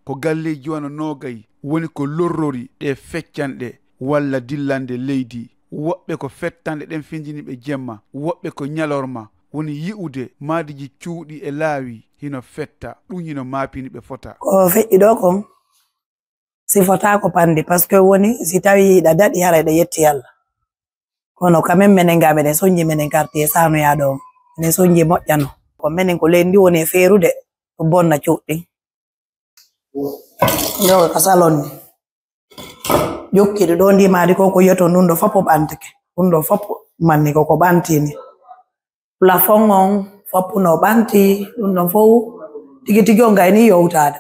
ko galleji wano nogay woni ko lorrori ɗe feccanɗe walla dillande leydi woɓɓe ko fettande ɗen findini ɓe jemma woɓɓe ko ñalorma woni yi'ude maadiji cuuɗi e laawi hino fetta ɗum hino maapini ɓe fota ko feƴƴi ɗo kon si fota ko pande parce que woni si tawi ɗa daɗi hara ɗa yetti Allah kono kamen menen ga meɗen soñji menen quartier sanoyaɗo minen soñji moƴƴano ko menen ko leydi ndi woni e feerude ko bonna cuuɗɗi yo ka salon ni jokkiɗo ɗo ndi maadi ko yoto ɗum ɗo foppo ɓantake ɗum ɗo foppo manni ko ɓantini plafond on foppo no ɓanti ɗum ɗon fof tigi tigi on gayni yowtade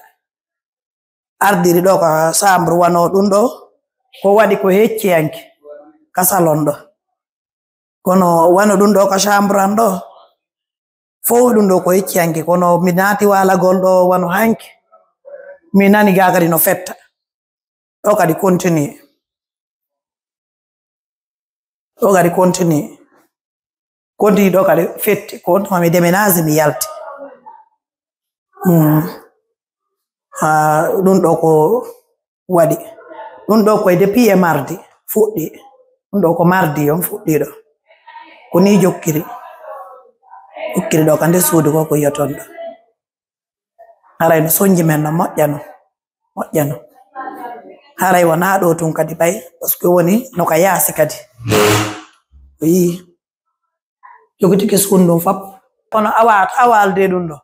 ardiri ɗo ko chambre wano ɗum ɗo ko waɗi ko hecciyanke ka salon ɗo kono wano ɗum ɗo ko chambre an ɗo fof ɗum ɗo ko hecciyanke kono mi naati walagol ɗo wano hanke mi nani ga kadi no fetta ɗo kadi continue ɗo kadi continue ɗo kadi fetti ko mi déménage mi yalti ɗum ɗo ko waɗi ɗum ɗo koye depuis e mardi fuɗɗi ɗum ɗo ko mardi on fuɗɗi ɗo ko ni jokkiri ɗo ka nder suudu ko ko yoton ɗo haray no soñji men no moƴƴano haray wona ɗo tun kadi bay parce que woni no ka yaasi kadi o yii jogitiki sundum fap kono awalde ɗum ɗo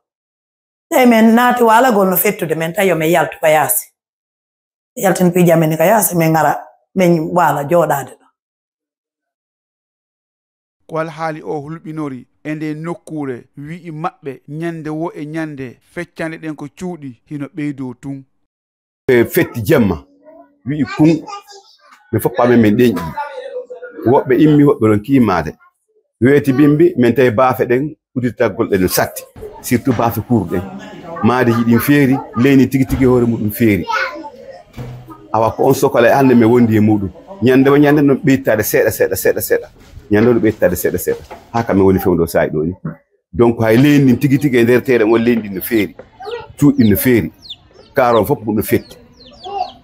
tawi men naati walagol no fettude men tawi min yaltu ko yaasi yaltin piija men ko yaasi min ngara min wala jooɗade ɗo ko alhaali o hulɓinori e nde nokkure wi'i maɓɓe ñande wo e ñande feccande ɗen ko cuuɗi hino ɓeydo tun fetti jemma wi'i kun mi foppamen min ɗenƴi woɓɓe immi woɓɓe ron kiimade weeti bimbi min tawi baafe ɗen udirtagol ɗen no satti surtout baafe kuurɗen maadeji ɗin feeri leyni tigi tigi hoore muɗum feeri awa ko on sokola e hande mi wondi e muɗum ñande no ɓeytade seeɗa ñande no ɓeytade seeɗa haa kam mi woni fewndo saayi ɗo ni donc hay leydi ndin tigi tigi e nder teere on leydi no feeri cuuɗɗi no feeri kaaron fof ɗum no fetti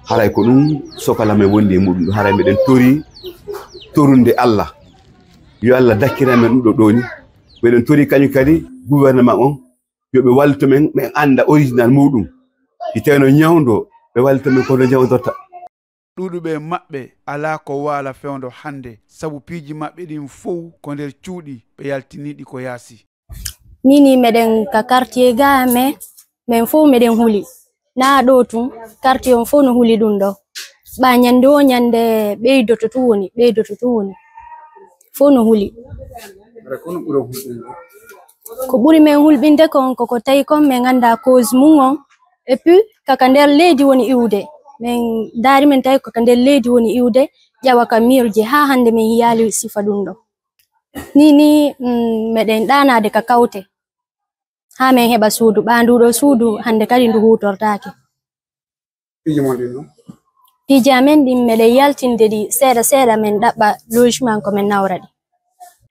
haray ko ɗum sokola mi wondi e muɗum haray miɗen tori torunde Allah yo Allah dakkira men ɗum ɗo ni miɗen tori kañum kadi gouvernement on yoɓe wallito men min anda original muɗum i tawno ñawdo ɓe wallito men kono ñawdorta ɗuɗuɓe maɓɓe ala ko waala fewndo hande sabu piiji maɓɓe ɗin fof ko nder cuuɗi ɓe yaltiniɗi ko yaasi nini meɗen ka quartier ga men fof meɗen huli na ɗo tun quartier on fof no huli ɗum ɗo ɓa ñande o ñande ɓeydoto tu woni fof no huli ko ɓuri men hulɓinde kon koko tawi kon min anda cause mum on et puis kaka nder leydi woni iwde min daari men tawi kaka nder leydi woni iwde ƴewa ka mirje ha hande min hiyali sifa ɗum ɗo ni meɗen ɗanade ka kawte ha min heɓa suudu ɓanduɗo suudu hande kadi ndu hutortake piiji amen ɗin meɗen yaltinde ɗi seeɗa min ɗaɓɓa logement ko min nawra ɗi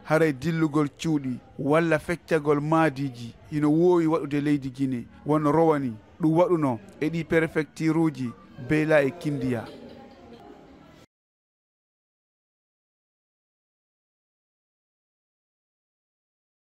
haray dillugol cuuɗi walla feccagol maadiji ino woowi waɗude leydi Guinée wono rowani ɗum waɗuno e ɗi préfecture uji Beyla e Kindia